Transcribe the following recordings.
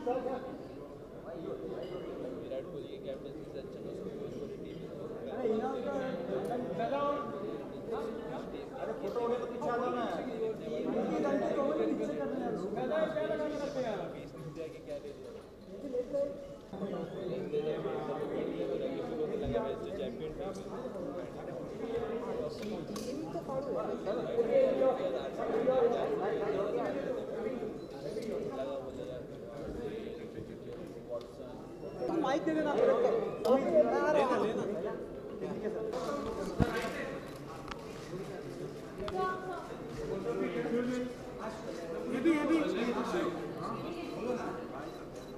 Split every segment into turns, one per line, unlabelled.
विराट कोहली की कैप्टनसी से अच्छा ना उसको कोच वाली टीम क्या ले
माइक दे देना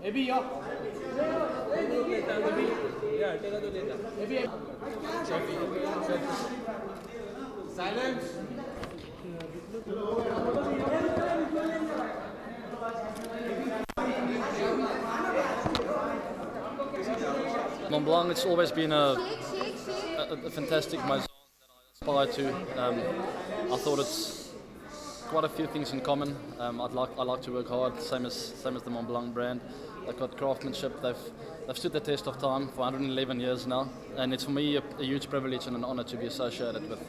अभी या हटेगा तो लेता silence
Mont Blanc, it's always been a fantastic maison that I aspire to. I thought it's quite a few things in common. I like to work hard, same as the Mont Blanc brand. They've got craftsmanship. They've stood the test of time for 111 years now, and it's for me a huge privilege and an honour to be associated with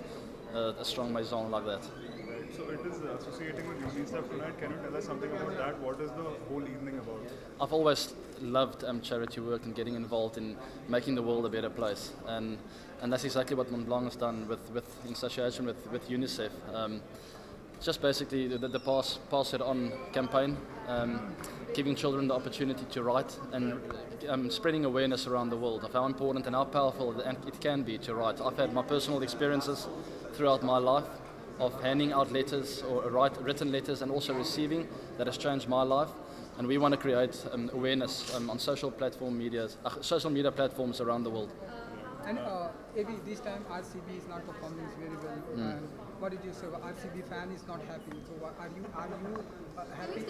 a strong maison like that.
So it is associating with UNICEF tonight. Can you tell us something about that? What is the whole evening about?
I've always loved charity work and getting involved in making the world a better place, and that's exactly what Mont Blanc has done in association with UNICEF. Just basically the Pass It On campaign, giving children the opportunity to write and spreading awareness around the world of how important and how powerful it can be to write. I've had my personal experiences throughout my life of handing out letters or written letters and also receiving that has changed my life, and we want to create awareness on social media platforms around the world.
And Avi, this time RCB is not performing very well. And what did you say? RCB fan is not happy. So are you happy?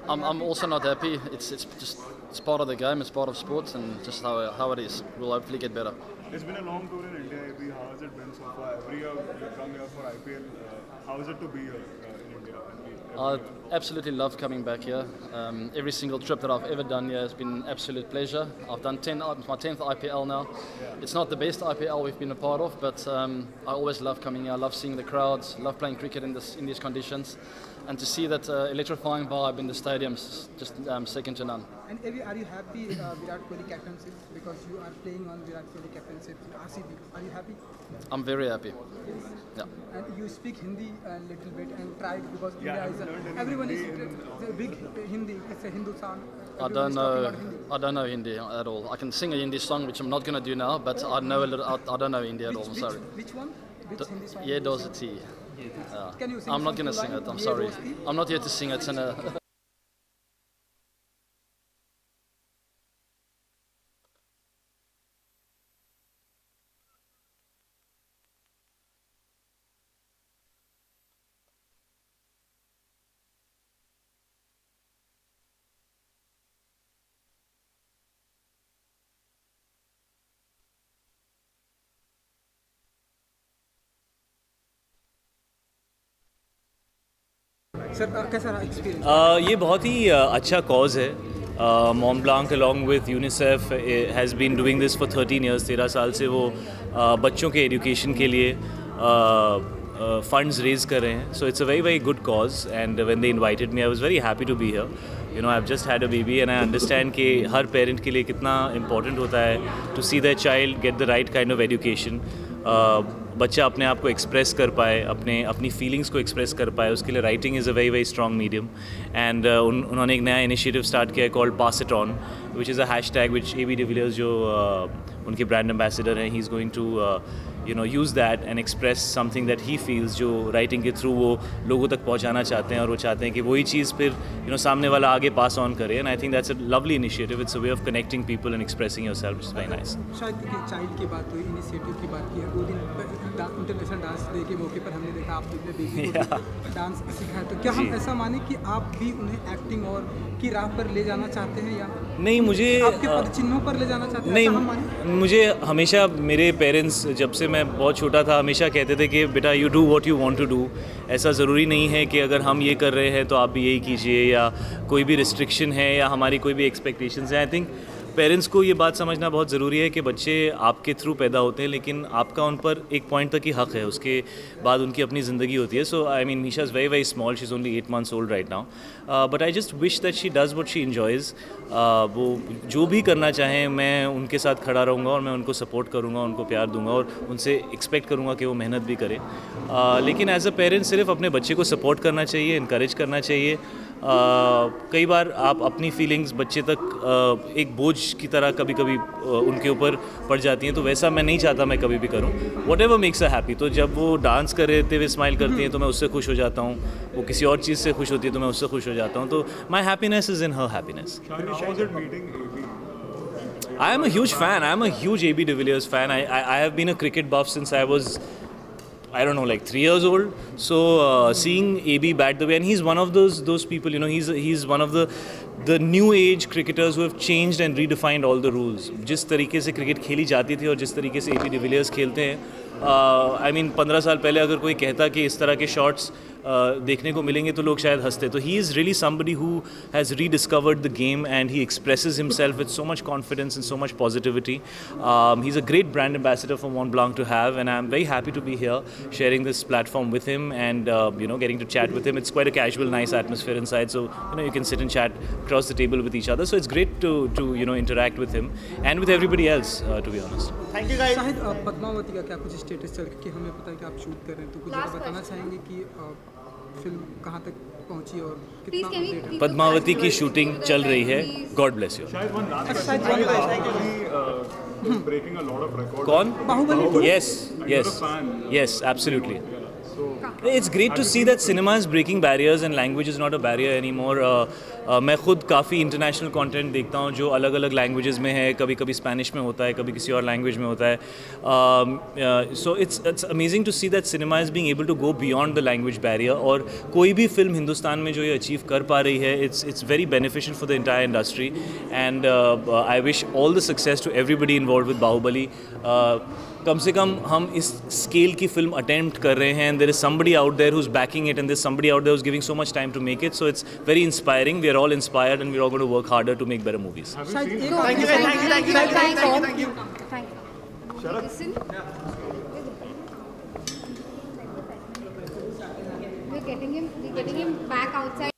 I'm also not happy. It's part of the game. It's part of sports, and just how it is. We'll hopefully get better.
It's been a long tour in India. Avi, how has it been so far? Every year you come here for IPL. How is it to be here in India?
I absolutely love coming back here. Every single trip that I've ever done here has been an absolute pleasure. I've done my 10th IPL now.
Yeah.
It's not the best IPL we've been a part of, but I always love coming here. I love seeing the crowds, love playing cricket in these conditions, and to see that electrifying vibe in the stadiums, just second to none.
And Avi, are you happy Virat Kohli captainship, because you are playing on Virat Kohli captainship RCB? Are you happy?
I'm very happy. Yeah.
And you speak Hindi a little bit and tried, because
Yeah,
India is everyone is a big Hindi. It's a Hindu song.
I don't know Hindi at all. I can sing a Hindi song, which I'm not going to do now, but I know a little. I don't know Hindi at all. I'm sorry.
Which one? Which Hindi song?
Ye Dosti.
Can you sing?
I'm not going to sing it. I'm sorry. I'm not here to sing it.
Sir कैसा रहा experience?
ये बहुत ही अच्छा cause है. Mont Blanc along with UNICEF has been doing this for 13 years. 13 साल से वो बच्चों के एजुकेशन के लिए funds raise कर रहे हैं. So it's a very good cause, and when they invited me I was very happy to be here. You know, I've just had a baby and I understand कि हर parent के लिए कितना important होता है to see their child get the right kind of education. बच्चा अपने आप को एक्सप्रेस कर पाए, अपनी फीलिंग्स को एक्सप्रेस कर पाए, उसके लिए writing is a very strong medium. And उन्होंने एक नया इनिशिएटिव स्टार्ट किया है called pass it on, which is a hashtag which AB de Villiers जो उनके ब्रांड एम्बेसडर हैं, he is going to use that and express something that he feels, जो writing के थ्रू वो लोगों तक पहुँचाना चाहते हैं, और वो चाहते हैं कि वही चीज़ फिर सामने वाला आगे पास ऑन करे. And I think that's a lovely initiative. It's a way of connecting people and expressing yourself. It's very nice.
शायद चाइल्ड की बात हुई, इनिशिएटिव की बात की है. 2 दिन इंटरनेशनल डांस डे के मौके पर हमने देखा आपने अपने बेबी को डांस सिखाया. तो क्या हम ऐसा माने कि आप भी उन्हें एक्टिंग और की राह पर ले जाना चाहते हैं, या
नहीं मुझे
आपके पद चिन्हों पर ले जाना चाहते हैं?
नहीं, मुझे हमेशा मेरे पेरेंट्स, जब से मैं बहुत छोटा था हमेशा कहते थे कि बेटा you do what you want to do, ऐसा ज़रूरी नहीं है कि अगर हम ये कर रहे हैं तो आप भी यही कीजिए, या कोई भी रिस्ट्रिक्शन है या हमारी कोई भी एक्सपेक्टेशंस हैं। आई थिंक पेरेंट्स को ये बात समझना बहुत ज़रूरी है कि बच्चे आपके थ्रू पैदा होते हैं, लेकिन आपका उन पर एक पॉइंट तक ही हक़ है, उसके बाद उनकी अपनी ज़िंदगी होती है। So I mean Misha is very very small, she is only 8 months old right now, but I just wish that she does what she enjoys. वो जो भी करना चाहें मैं उनके साथ खड़ा रहूँगा और मैं उनको सपोर्ट करूँगा, उनको प्यार दूँगा और उनसे एक्सपेक्ट करूँगा कि वो मेहनत भी करें। लेकिन एज अ पेरेंट सिर्फ अपने बच्चे को सपोर्ट करना चाहिए, इनकरेज करना चाहिए। कई बार आप अपनी फीलिंग्स बच्चे तक एक बोझ की तरह कभी कभी उनके ऊपर पड़ जाती हैं, तो वैसा मैं नहीं चाहता मैं कभी भी करूं। What ever makes a happy, तो जब वो डांस कर रहते हुए स्माइल करती हैं तो मैं उससे खुश हो जाता हूं, वो किसी और चीज़ से खुश होती है तो मैं उससे खुश हो जाता हूं, तो my happiness is in her happiness. I am a huge fan. I am a huge AB de Villiers fan. I have been a cricket buff since I was, I don't know, like 3 years old. So seeing AB bat the way, and he's one of those people, you know, he's one of the new age cricketers who have changed and redefined all the rules. जिस तरीके से cricket खेली जाती थी और जिस तरीके से AB de Villiers खेलते हैं, I mean 15 साल पहले अगर कोई कहता कि इस तरह के शॉट्स देखने को मिलेंगे तो लोग शायद हंसते। तो he is really somebody who has rediscovered the game and he expresses himself with so much confidence and so much positivity. He is a great brand ambassador for Mont Blanc to have, and I am very happy to be here sharing this platform with him and you know, getting to chat with him. It's quite a casual, nice atmosphere inside, so you know, you can sit and chat across the table with each other. So it's great to you know, interact with him and with everybody else, to be honest.
Thank you guys.
Shahid, Padmavati का क्या कुछ status चल रहा है? हमें पता है कि आप शूट कर रहे हैं, तो कुछ ज़रा बताना चाहेंगे कि फिल्म कहाँ तक पहुँची और कितना अपडेट है?
पद्मावती की शूटिंग चल रही है, God bless you.
breaking a lot of records.
कौन?
Baahubali.
Yes, absolutely. It's great to see that cinema is breaking barriers and language is not a barrier anymore. मैं खुद काफ़ी इंटरनेशनल कंटेंट देखता हूँ जो अलग अलग लैंग्वेजेस में है, कभी कभी स्पेनिश में होता है, कभी किसी और लैंग्वेज में होता है। So it's amazing to see that cinema is being able to go beyond the language barrier, और कोई भी फिल्म हिंदुस्तान में जो ये अचीव कर पा रही है, it's very beneficial for the entire industry and I wish all the success to everybody involve with Baahubali. कम से कम हम इस स्केल की फिल्म अटेम्प्ट कर रहे हैं, there is somebody out there who is backing it and there is somebody out there who is giving so much time to make it, so it's very inspiring. We are all inspired and we're all going to work harder to make better movies.
Thank you.
Listen. We're getting him back outside.